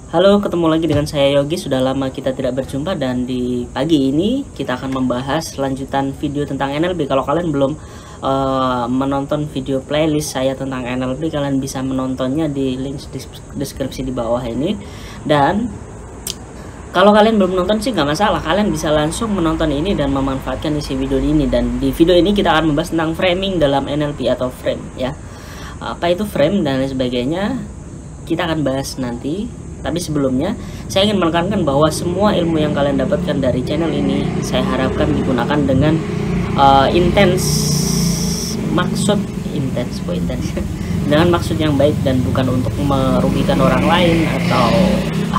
Halo, ketemu lagi dengan saya Yogi. Sudah lama kita tidak berjumpa dan di pagi ini kita akan membahas lanjutan video tentang NLP. Kalau kalian belum menonton video playlist saya tentang NLP, kalian bisa menontonnya di link deskripsi di bawah ini. Dan kalau kalian belum nonton sih nggak masalah, kalian bisa langsung menonton ini dan memanfaatkan isi video ini. Dan di video ini kita akan membahas tentang framing dalam NLP atau frame ya. Apa itu frame dan lain sebagainya kita akan bahas nanti. Tapi sebelumnya saya ingin menekankan bahwa semua ilmu yang kalian dapatkan dari channel ini saya harapkan digunakan dengan dengan maksud yang baik dan bukan untuk merugikan orang lain atau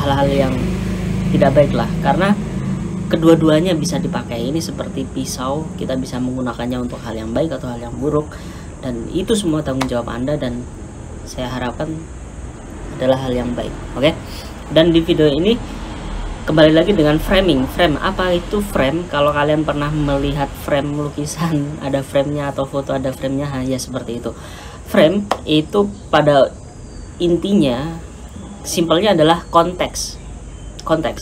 hal-hal yang tidak baik lah, karena kedua-duanya bisa dipakai. Ini seperti pisau, kita bisa menggunakannya untuk hal yang baik atau hal yang buruk, dan itu semua tanggung jawab Anda dan saya harapkan adalah hal yang baik. Oke. Dan di video ini kembali lagi dengan framing. Frame, apa itu frame? Kalau kalian pernah melihat frame lukisan, ada framenya, atau foto ada framenya, ya seperti itu. Frame itu pada intinya simpelnya adalah konteks.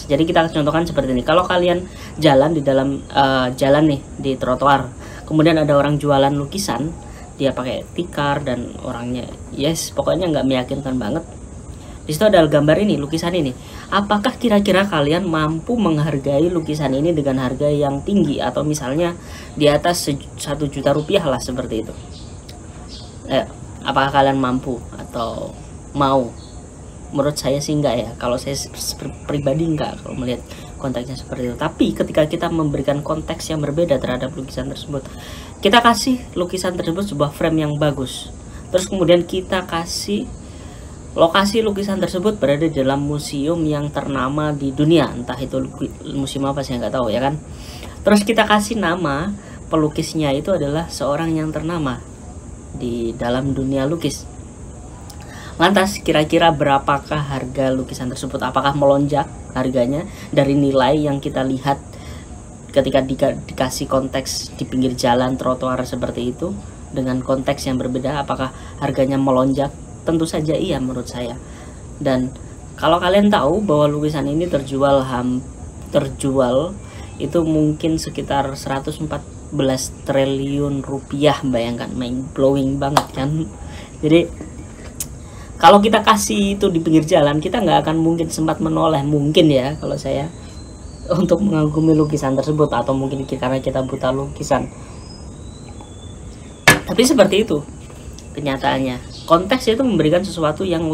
Jadi kita contohkan seperti ini. Kalau kalian jalan di dalam jalan nih di trotoar, kemudian ada orang jualan lukisan, dia pakai tikar dan orangnya pokoknya nggak meyakinkan banget. Di situ ada gambar ini, lukisan ini. Apakah kira-kira kalian mampu menghargai lukisan ini dengan harga yang tinggi, atau misalnya di atas 1 juta rupiah lah, seperti itu? Apakah kalian mampu atau mau? Menurut saya sih enggak ya. Kalau saya pribadi enggak, kalau melihat konteksnya seperti itu. Tapi ketika kita memberikan konteks yang berbeda terhadap lukisan tersebut, kita kasih lukisan tersebut sebuah frame yang bagus, terus kemudian kita kasih lokasi lukisan tersebut berada di dalam museum yang ternama di dunia, entah itu museum apa saya nggak tahu ya kan. Terus kita kasih nama pelukisnya itu adalah seorang yang ternama di dalam dunia lukis. Lantas kira-kira berapakah harga lukisan tersebut? Apakah melonjak harganya dari nilai yang kita lihat ketika dikasih konteks di pinggir jalan trotoar seperti itu dengan konteks yang berbeda? Apakah harganya melonjak? Tentu saja iya menurut saya. Dan kalau kalian tahu bahwa lukisan ini terjual itu mungkin sekitar 114 triliun rupiah, bayangkan, mind blowing banget kan. Jadi kalau kita kasih itu di pinggir jalan, kita nggak akan mungkin sempat menoleh, mungkin ya kalau saya, untuk mengagumi lukisan tersebut, atau mungkin karena kita buta lukisan. Tapi seperti itu kenyataannya. Konteks itu memberikan sesuatu yang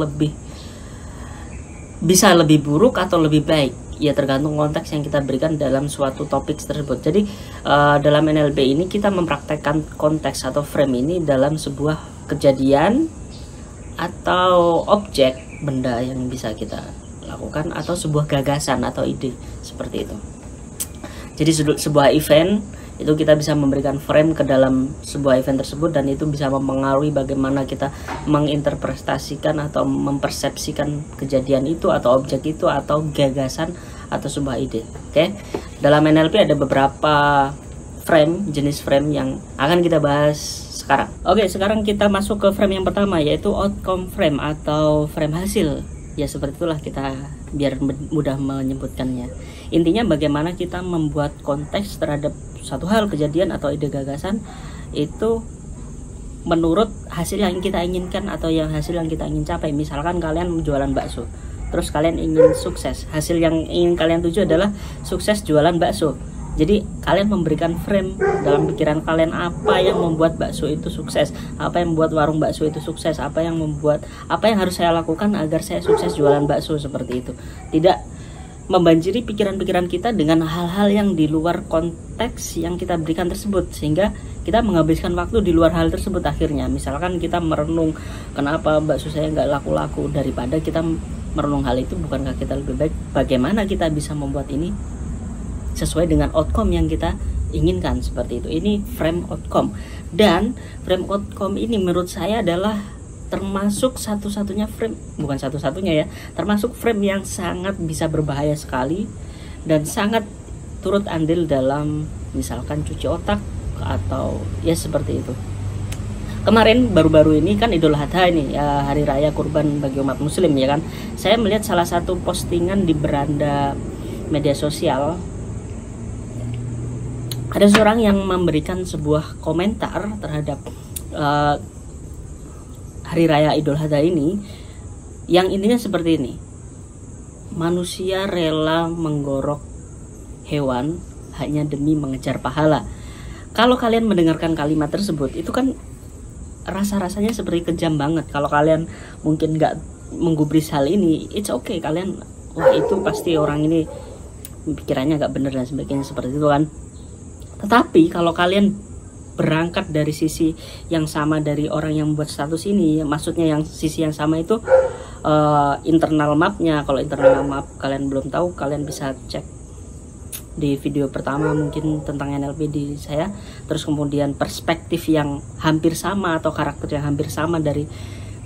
bisa lebih buruk atau lebih baik, ya tergantung konteks yang kita berikan dalam suatu topik tersebut. Jadi dalam NLP ini kita mempraktekkan konteks atau frame ini dalam sebuah kejadian atau objek, benda yang bisa kita lakukan, atau sebuah gagasan atau ide, seperti itu. Jadi sebuah event itu kita bisa memberikan frame ke dalam sebuah event tersebut, dan itu bisa mempengaruhi bagaimana kita menginterpretasikan atau mempersepsikan kejadian itu atau objek itu atau gagasan atau sebuah ide. Oke. Dalam NLP ada beberapa jenis frame yang akan kita bahas sekarang. Oke, sekarang kita masuk ke frame yang pertama, yaitu outcome frame atau frame hasil. Ya seperti itulah, kita biar mudah menyebutkannya. Intinya bagaimana kita membuat konteks terhadap suatu hal, kejadian atau ide gagasan itu menurut hasil yang kita inginkan atau hasil yang kita ingin capai. Misalkan kalian jualan bakso, terus kalian ingin sukses. Hasil yang ingin kalian tuju adalah sukses jualan bakso. Jadi kalian memberikan frame dalam pikiran kalian apa yang membuat bakso itu sukses, apa yang membuat warung bakso itu sukses, apa yang harus saya lakukan agar saya sukses jualan bakso, seperti itu. Tidak membanjiri pikiran-pikiran kita dengan hal-hal yang di luar konteks yang kita berikan tersebut, sehingga kita menghabiskan waktu di luar hal tersebut. Akhirnya misalkan kita merenung kenapa bakso saya nggak laku-laku, daripada kita merenung hal itu, bukankah kita lebih baik bagaimana kita bisa membuat ini sesuai dengan outcome yang kita inginkan, seperti itu. Ini frame outcome, dan frame outcome ini menurut saya adalah termasuk satu-satunya frame, bukan satu-satunya ya, termasuk frame yang sangat bisa berbahaya sekali dan sangat turut andil dalam misalkan cuci otak atau ya seperti itu. kemarin baru-baru ini kan Idul Adha ini ya, hari raya kurban bagi umat muslim ya kan. Saya melihat salah satu postingan di beranda media sosial, ada seorang yang memberikan sebuah komentar terhadap hari raya Idul Adha ini, yang intinya seperti ini: manusia rela menggorok hewan hanya demi mengejar pahala. Kalau kalian mendengarkan kalimat tersebut, itu kan rasa-rasanya seperti kejam banget. Kalau kalian mungkin nggak menggubris hal ini, it's okay, kalian wah itu pasti orang ini pikirannya nggak bener dan sebagainya seperti itu kan. Tetapi kalau kalian berangkat dari sisi yang sama dari orang yang membuat status ini, maksudnya yang sisi yang sama itu internal mapnya. Kalau internal map kalian belum tahu, kalian bisa cek di video pertama mungkin tentang NLP di saya. Terus kemudian perspektif yang hampir sama atau karakter yang hampir sama dari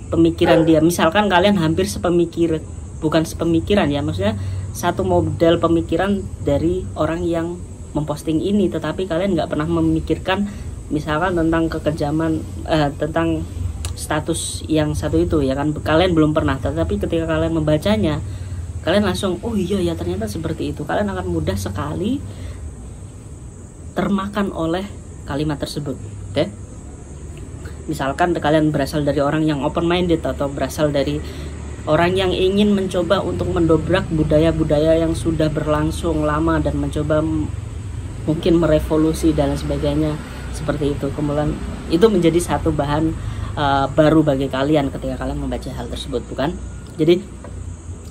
pemikiran dia. Misalkan kalian hampir sepemikiran, bukan sepemikiran ya, maksudnya satu model pemikiran dari orang yang memposting ini, tetapi kalian nggak pernah memikirkan misalkan tentang kekejaman, tentang status yang satu itu ya kan, kalian belum pernah. Tetapi ketika kalian membacanya, kalian langsung oh iya ya ternyata seperti itu. Kalian akan mudah sekali termakan oleh kalimat tersebut. Oke? Misalkan kalian berasal dari orang yang open minded atau berasal dari orang yang ingin mencoba untuk mendobrak budaya-budaya yang sudah berlangsung lama dan mencoba mungkin merevolusi dan sebagainya seperti itu. Kemudian itu menjadi satu bahan baru bagi kalian ketika kalian membaca hal tersebut, bukan? Jadi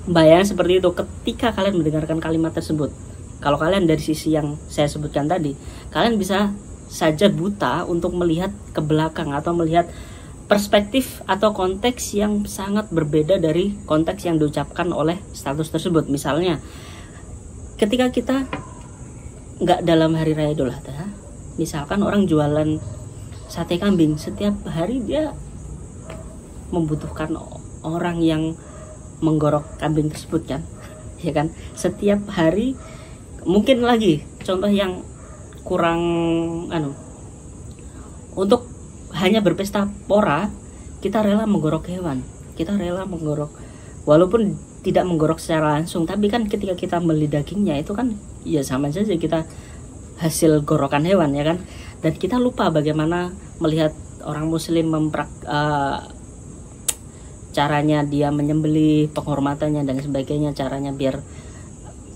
bayangkan seperti itu ketika kalian mendengarkan kalimat tersebut. Kalau kalian dari sisi yang saya sebutkan tadi, kalian bisa saja buta untuk melihat ke belakang atau melihat perspektif atau konteks yang sangat berbeda dari konteks yang diucapkan oleh status tersebut. Misalnya ketika kita nggak dalam hari raya Idul Adha, misalkan orang jualan sate kambing, setiap hari dia membutuhkan orang yang menggorok kambing tersebut kan, ya kan, setiap hari. Mungkin lagi contoh yang kurang untuk hanya berpesta pora, kita rela menggorok hewan, kita rela menggorok, walaupun tidak menggorok secara langsung, tapi kan ketika kita beli dagingnya itu kan ya sama saja kita hasil gorokan hewan ya kan. Dan kita lupa bagaimana melihat orang muslim caranya dia menyembelih, penghormatannya dan sebagainya, caranya biar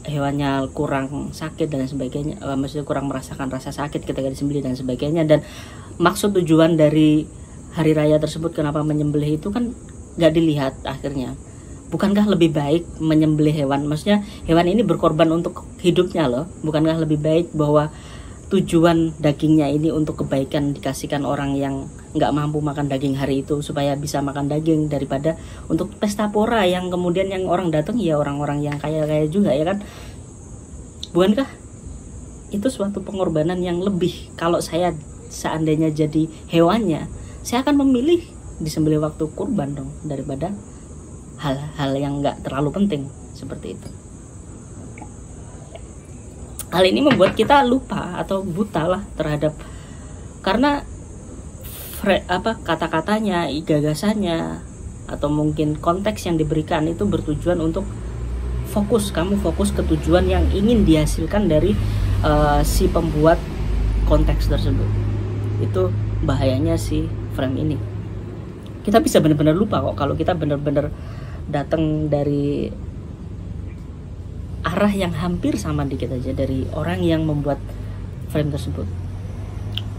hewannya kurang sakit dan sebagainya, maksudnya kurang merasakan rasa sakit ketika disembelih dan sebagainya. Dan maksud tujuan dari hari raya tersebut kenapa menyembelih itu kan nggak dilihat akhirnya. Bukankah lebih baik menyembelih hewan, maksudnya hewan ini berkorban untuk hidupnya loh, bukankah lebih baik bahwa tujuan dagingnya ini untuk kebaikan dikasihkan orang yang nggak mampu makan daging hari itu supaya bisa makan daging, daripada untuk pesta pora yang kemudian yang orang datang ya orang-orang yang kaya-kaya juga ya kan. Bukankah itu suatu pengorbanan yang lebih? Kalau saya seandainya jadi hewannya, saya akan memilih disembelih waktu kurban dong, daripada hal-hal yang nggak terlalu penting seperti itu. Hal ini membuat kita lupa atau buta lah terhadap, karena kata-katanya, gagasannya, atau mungkin konteks yang diberikan itu bertujuan untuk kamu fokus ke tujuan yang ingin dihasilkan dari si pembuat konteks tersebut. Itu bahayanya si frame ini. Kita bisa benar-benar lupa kok kalau kita benar-benar datang dari arah yang hampir sama dikit aja dari orang yang membuat frame tersebut.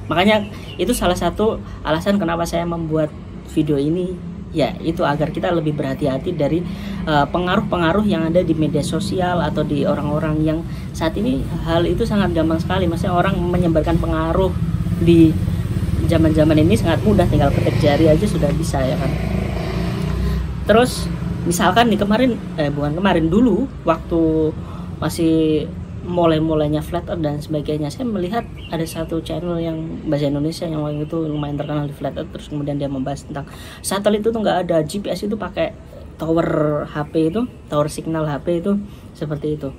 Makanya itu salah satu alasan kenapa saya membuat video ini, ya itu agar kita lebih berhati-hati dari pengaruh-pengaruh yang ada di media sosial atau di orang-orang yang saat ini. Hal itu sangat gampang sekali, maksudnya orang menyebarkan pengaruh di zaman-zaman ini sangat mudah, tinggal ketik jari aja sudah bisa ya kan. Terus misalkan di dulu waktu masih mulai-mulainya flat earth dan sebagainya, saya melihat ada satu channel yang bahasa Indonesia yang waktu itu lumayan terkenal di flat earth. Terus kemudian dia membahas tentang satelit itu tuh nggak ada, GPS itu pakai tower HP itu, tower signal HP itu seperti itu.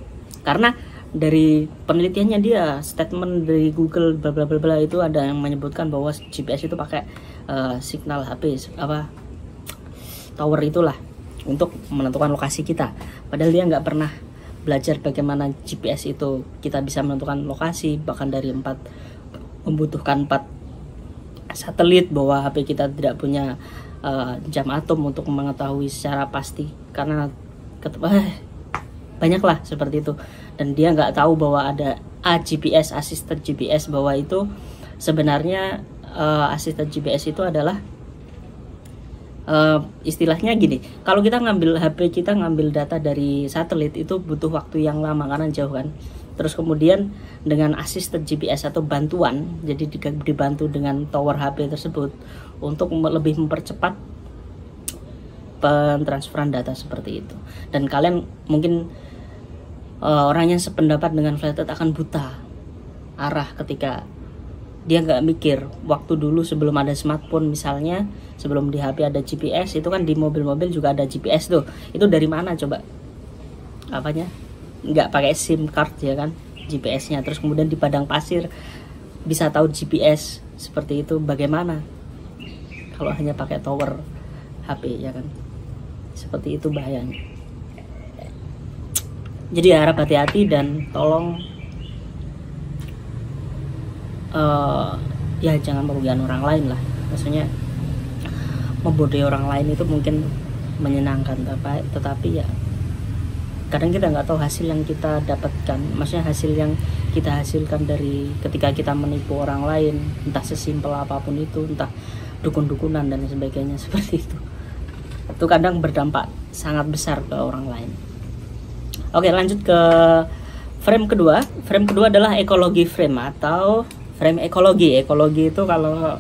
Karena dari penelitiannya dia, statement dari Google bla bla bla bla itu ada yang menyebutkan bahwa GPS itu pakai signal HP tower itulah untuk menentukan lokasi kita. Padahal dia nggak pernah belajar bagaimana GPS itu kita bisa menentukan lokasi, bahkan dari membutuhkan 4 satelit, bahwa HP kita tidak punya jam atom untuk mengetahui secara pasti, karena banyaklah seperti itu. Dan dia nggak tahu bahwa ada AGPS, Assisted GPS, bahwa itu sebenarnya Assisted GPS itu adalah istilahnya gini, kalau kita ngambil HP kita ngambil data dari satelit itu butuh waktu yang lama karena jauh kan. Terus kemudian dengan assisted GPS atau bantuan, jadi dibantu dengan tower HP tersebut untuk lebih mempercepat pentransferan data seperti itu. Dan kalian mungkin orang yang sependapat dengan Flathead akan buta arah ketika dia nggak mikir. Waktu dulu sebelum ada smartphone misalnya, sebelum di HP ada GPS, itu kan di mobil-mobil juga ada GPS tuh. Itu dari mana coba? Apanya? Nggak pakai SIM card ya kan, GPS-nya. Terus kemudian di padang pasir bisa tahu GPS seperti itu. Bagaimana kalau hanya pakai tower HP ya kan? Seperti itu bahayanya. Jadi harap hati-hati dan tolong ya jangan merugikan orang lain lah. Maksudnya membodohi orang lain itu mungkin menyenangkan, tetapi ya kadang kita nggak tahu hasil yang kita dapatkan. Maksudnya hasil yang kita hasilkan dari ketika kita menipu orang lain, entah sesimpel apapun itu, entah dukun-dukunan dan sebagainya seperti itu kadang berdampak sangat besar ke orang lain. Oke, lanjut ke frame kedua. Frame kedua adalah ekologi frame atau frame ekologi. Ekologi itu kalau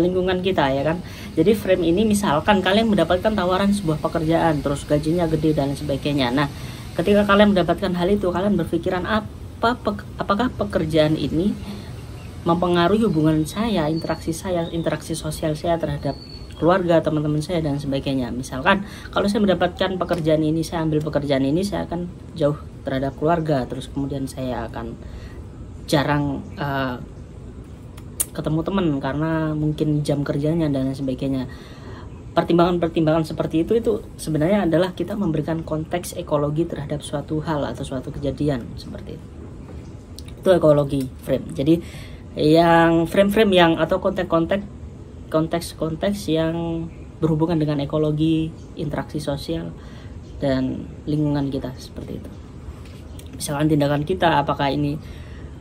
lingkungan kita ya kan. Jadi frame ini misalkan kalian mendapatkan tawaran sebuah pekerjaan, terus gajinya gede dan sebagainya. Nah, ketika kalian mendapatkan hal itu, kalian berpikiran apakah pekerjaan ini mempengaruhi hubungan saya, interaksi sosial saya terhadap keluarga, teman-teman saya dan sebagainya. Misalkan kalau saya mendapatkan pekerjaan ini, saya ambil pekerjaan ini, saya akan jauh terhadap keluarga, terus kemudian saya akan jarang ketemu teman karena mungkin jam kerjanya dan sebagainya. Pertimbangan-pertimbangan seperti itu sebenarnya adalah kita memberikan konteks ekologi terhadap suatu hal atau suatu kejadian seperti itu. Itu ekologi frame. Jadi yang frame-frame yang atau konteks yang berhubungan dengan ekologi, interaksi sosial dan lingkungan kita seperti itu. Misalkan tindakan kita apakah ini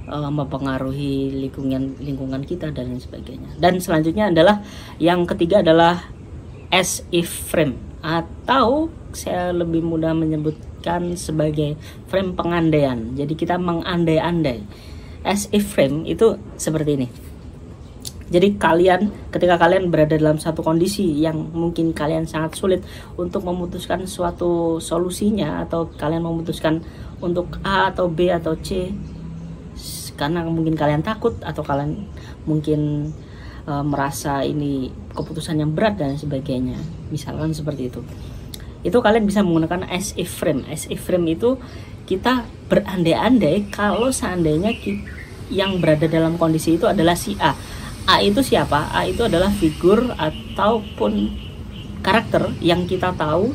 mempengaruhi lingkungan kita dan lain sebagainya. Dan selanjutnya adalah yang ketiga adalah as if frame, atau saya lebih mudah menyebutkan sebagai frame pengandaian. Jadi kita mengandai-andai. As if frame itu seperti ini. Jadi ketika kalian berada dalam satu kondisi yang mungkin kalian sangat sulit untuk memutuskan suatu solusinya, atau kalian memutuskan untuk A atau B atau C karena mungkin kalian takut, atau kalian mungkin merasa ini keputusan yang berat dan sebagainya, misalkan seperti itu kalian bisa menggunakan as if frame. As if frame itu kita berandai-andai kalau seandainya yang berada dalam kondisi itu adalah si A. A itu siapa? A itu adalah figur ataupun karakter yang kita tahu,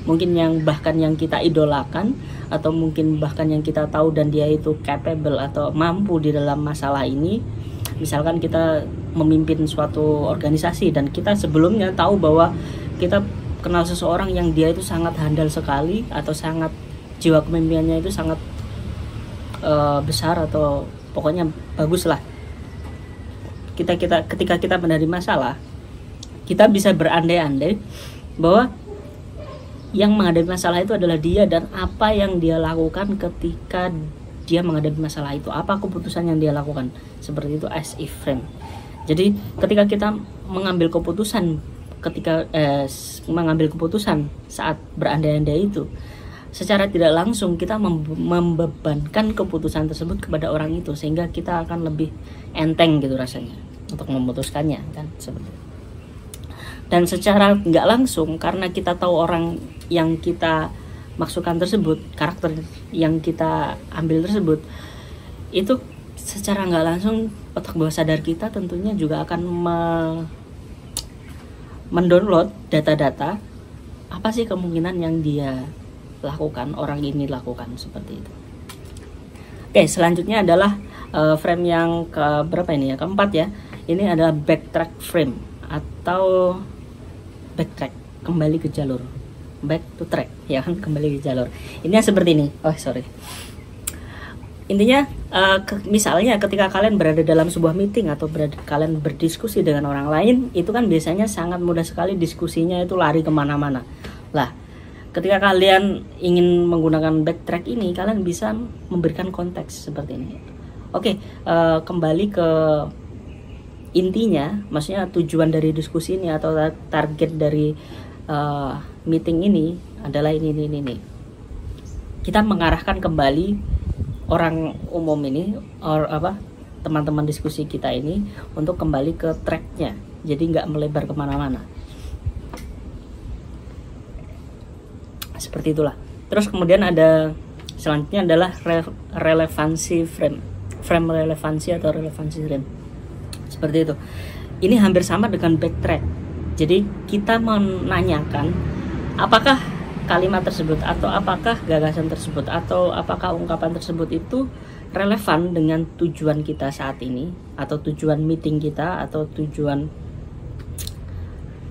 mungkin bahkan yang kita idolakan, atau mungkin bahkan yang kita tahu dan dia itu capable atau mampu di dalam masalah ini. Misalkan kita memimpin suatu organisasi dan kita sebelumnya tahu bahwa kita kenal seseorang yang dia itu sangat handal sekali, atau sangat jiwa kepemimpinannya itu sangat besar, atau pokoknya bagus lah. Ketika kita menerima masalah, kita bisa berandai-andai bahwa yang menghadapi masalah itu adalah dia, dan apa yang dia lakukan ketika dia menghadapi masalah itu, apa keputusan yang dia lakukan. Seperti itu as if frame. Jadi ketika kita mengambil keputusan saat berandai-andai itu, secara tidak langsung kita membebankan keputusan tersebut kepada orang itu, sehingga kita akan lebih enteng gitu rasanya untuk memutuskannya kan, seperti itu. Dan secara nggak langsung, karena kita tahu orang yang kita maksudkan tersebut, karakter yang kita ambil tersebut, itu secara nggak langsung otak bawah sadar kita tentunya juga akan mendownload data-data apa sih kemungkinan yang dia lakukan, orang ini lakukan, seperti itu. Oke, selanjutnya adalah frame yang berapa ini ya, keempat ya. Ini adalah backtrack frame atau backtrack, kembali ke jalur, back to track ya kan, kembali ke jalur. Ini seperti ini. Intinya misalnya ketika kalian berada dalam sebuah meeting atau kalian berdiskusi dengan orang lain, itu kan biasanya sangat mudah sekali diskusinya itu lari kemana-mana lah. Ketika kalian ingin menggunakan backtrack ini, kalian bisa memberikan konteks seperti ini. Oke, kembali ke intinya, maksudnya tujuan dari diskusi ini atau target dari meeting ini adalah ini. Kita mengarahkan kembali orang umum ini, teman-teman diskusi kita ini untuk kembali ke tracknya, jadi nggak melebar kemana-mana. Seperti itulah. Terus kemudian ada selanjutnya adalah relevansi frame relevansi atau relevansi frame. Seperti itu. Ini hampir sama dengan backtrack. Jadi kita menanyakan apakah kalimat tersebut atau apakah gagasan tersebut atau apakah ungkapan tersebut itu relevan dengan tujuan kita saat ini, atau tujuan meeting kita, atau tujuan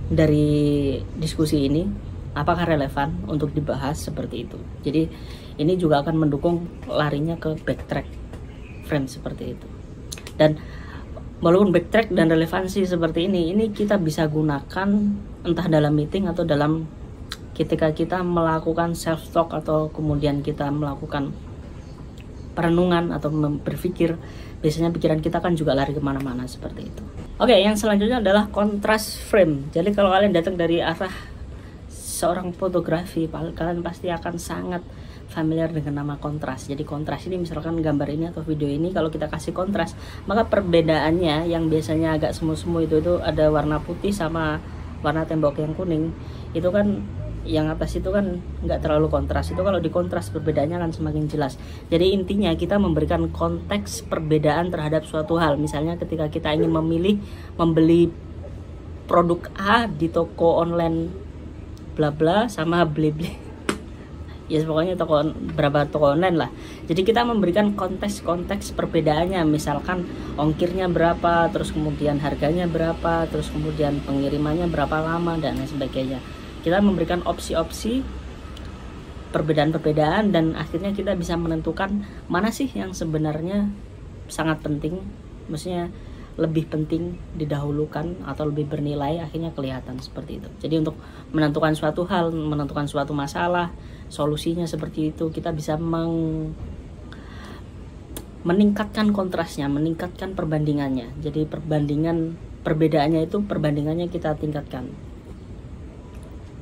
dari diskusi ini, apakah relevan untuk dibahas, seperti itu. Jadi ini juga akan mendukung larinya ke backtrack frame seperti itu. Dan walaupun backtrack dan relevansi seperti ini kita bisa gunakan entah dalam meeting atau dalam ketika kita melakukan self talk, atau kemudian kita melakukan perenungan atau berpikir. Biasanya pikiran kita kan juga lari kemana-mana seperti itu. Oke, yang selanjutnya adalah contrast frame. Jadi kalau kalian datang dari arah seorang fotografi, kalian pasti akan sangat familiar dengan nama kontras. Jadi kontras ini, misalkan gambar ini atau video ini, kalau kita kasih kontras, maka perbedaannya yang biasanya agak semu-semu itu ada warna putih sama warna tembok yang kuning. Itu kan yang atas itu kan nggak terlalu kontras. Itu kalau dikontras perbedaannya akan semakin jelas. Jadi intinya kita memberikan konteks perbedaan terhadap suatu hal. Misalnya ketika kita ingin membeli produk A di toko online bla bla sama beli ya pokoknya berapa toko online lah. Jadi kita memberikan konteks perbedaannya, misalkan ongkirnya berapa, terus kemudian harganya berapa, terus kemudian pengirimannya berapa lama, dan lain sebagainya. Kita memberikan opsi-opsi perbedaan-perbedaan, dan akhirnya kita bisa menentukan mana sih yang sebenarnya sangat penting, maksudnya lebih penting didahulukan atau lebih bernilai, akhirnya kelihatan seperti itu. Jadi untuk menentukan suatu hal, menentukan suatu masalah, solusinya seperti itu, kita bisa meningkatkan kontrasnya, meningkatkan perbandingannya. Jadi perbedaannya itu perbandingannya kita tingkatkan.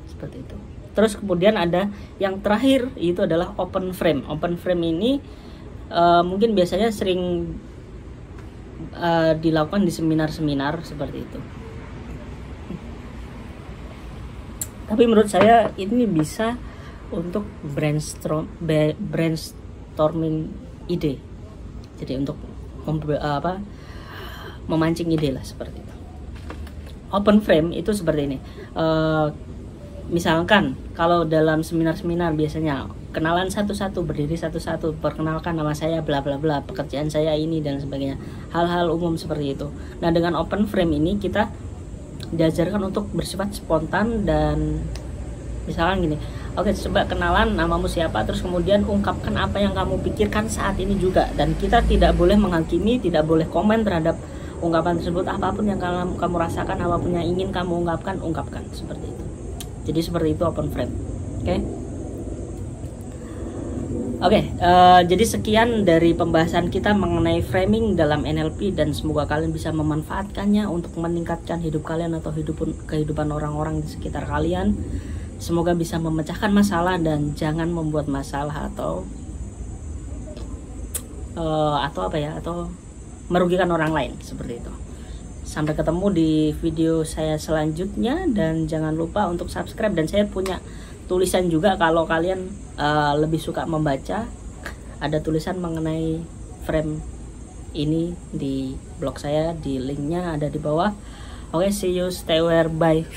Seperti itu. Terus kemudian ada yang terakhir, itu adalah open frame. Open frame ini mungkin biasanya sering dilakukan di seminar-seminar seperti itu. Tapi menurut saya ini bisa untuk brainstorming ide. Jadi untuk memancing ide lah, seperti itu. Open frame itu seperti ini. Misalkan kalau dalam seminar-seminar biasanya kenalan satu-satu, berdiri satu-satu, perkenalkan nama saya bla bla bla, pekerjaan saya ini, dan sebagainya. Hal-hal umum seperti itu. Nah, dengan open frame ini kita diajarkan untuk bersifat spontan, dan misalkan gini, oke, coba kenalan, namamu siapa, terus kemudian ungkapkan apa yang kamu pikirkan saat ini juga. Dan kita tidak boleh menghakimi, tidak boleh komen terhadap ungkapan tersebut. Apapun yang kamu rasakan, apapun yang ingin kamu ungkapkan seperti itu. Jadi seperti itu open frame. Oke, jadi sekian dari pembahasan kita mengenai framing dalam NLP, dan semoga kalian bisa memanfaatkannya untuk meningkatkan hidup kalian atau kehidupan orang-orang di sekitar kalian. Semoga bisa memecahkan masalah dan jangan membuat masalah atau merugikan orang lain, seperti itu. Sampai ketemu di video saya selanjutnya, dan jangan lupa untuk subscribe. Dan saya punya tulisan juga, kalau kalian lebih suka membaca, ada tulisan mengenai frame ini di blog saya, di linknya ada di bawah. Oke, see you, stay aware, bye.